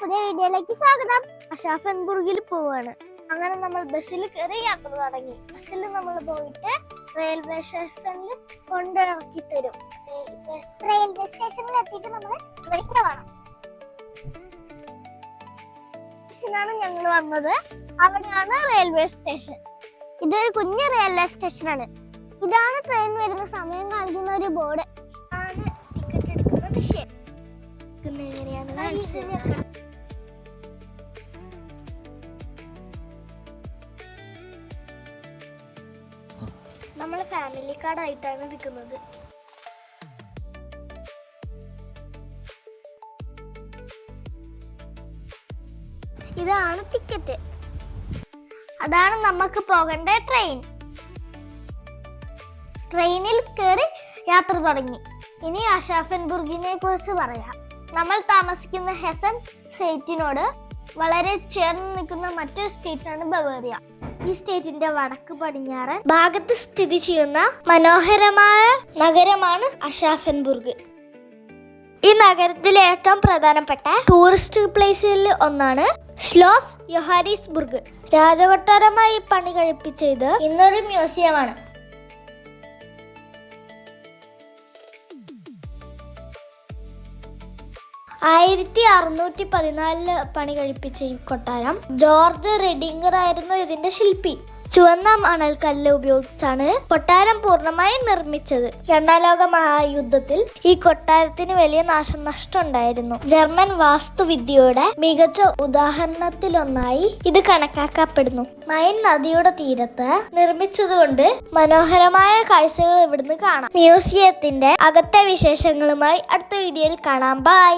പുതിയ വീഡിയോയിലേക്ക് സ്വാഗതം. അഷാഫൻബുർഗിൽ പോവാണ്. അങ്ങനെ നമ്മൾ ബസ്സിൽ കയറി യാത്ര തുടങ്ങി. ബസ്സിൽ നമ്മൾ പോയിട്ട് റെയിൽവേ സ്റ്റേഷനിൽ കൊണ്ടിറക്കി തരും. റെയിൽവേ സ്റ്റേഷനിൽ എത്തിയിട്ട് നമ്മൾ വെയിറ്റ് വേണം. ാണ് ഞങ്ങൾ വന്നത്. അവിടെയാണ് റെയിൽവേ സ്റ്റേഷൻ. ഇതൊരു കുഞ്ഞു റെയിൽവേ സ്റ്റേഷനാണ്. ഇതാണ് ട്രെയിൻ വരുന്ന സമയം കാണിക്കുന്ന ഒരു ബോർഡ്. ആണ് ടിക്കറ്റ് എടുക്കുന്ന വിഷയം. നമ്മൾ ഫാമിലി കാർഡായിട്ടാണ് എടുക്കുന്നത്. ഇതാണ് ടിക്കറ്റ്. അതാണ് നമുക്ക് പോകേണ്ട ട്രെയിൻ. ട്രെയിനിൽ കയറി യാത്ര തുടങ്ങി. ഇനി അഷാഫൻബുർഗിനെ കുറിച്ച് പറയാം. നമ്മൾ താമസിക്കുന്ന ഹെസൻ സ്റ്റേറ്റിനോട് വളരെ ചേർന്ന് നിൽക്കുന്ന മറ്റൊരു സ്റ്റേറ്റാണ് ബവേറിയ. ഈ സ്റ്റേറ്റിന്റെ വടക്ക് പടിഞ്ഞാറൻ ഭാഗത്ത് സ്ഥിതി ചെയ്യുന്ന മനോഹരമായ നഗരമാണ് അഷാഫൻബുർഗ്. ഈ നഗരത്തിലെ ഏറ്റവും പ്രധാനപ്പെട്ട ടൂറിസ്റ്റ് പ്ലേസിൽ ഒന്നാണ് ഷ്ലോസ് യോഹാനിസ്ബുർഗ്. രാജകൊട്ടാരമായി പണി കഴിപ്പിച്ച ഇത് ഇന്നൊരു മ്യൂസിയമാണ്. ആയിരത്തി 1614 പണി കഴിപ്പിച്ച ഈ കൊട്ടാരം ജോർജ് റെഡിംഗർ ആയിരുന്നു ഇതിന്റെ ശില്പി. ചുവന്ന മണൽക്കല്ല് ഉപയോഗിച്ചാണ് കൊട്ടാരം പൂർണ്ണമായും നിർമ്മിച്ചത്. രണ്ടാം ലോക മഹായുദ്ധത്തിൽ ഈ കൊട്ടാരത്തിന് വലിയ നാശനഷ്ടം ഉണ്ടായിരുന്നു. ജർമ്മൻ വാസ്തുവിദ്യയുടെ മികച്ച ഉദാഹരണത്തിലൊന്നായി ഇത് കണക്കാക്കപ്പെടുന്നു. മൈൻ നദിയുടെ തീരത്ത് നിർമ്മിച്ചതുകൊണ്ട് മനോഹരമായ കാഴ്ചകൾ ഇവിടുന്ന് കാണാം. മ്യൂസിയത്തിന്റെ അകത്തെ വിശേഷങ്ങളുമായി അടുത്ത വീഡിയോയിൽ കാണാം. ബൈ.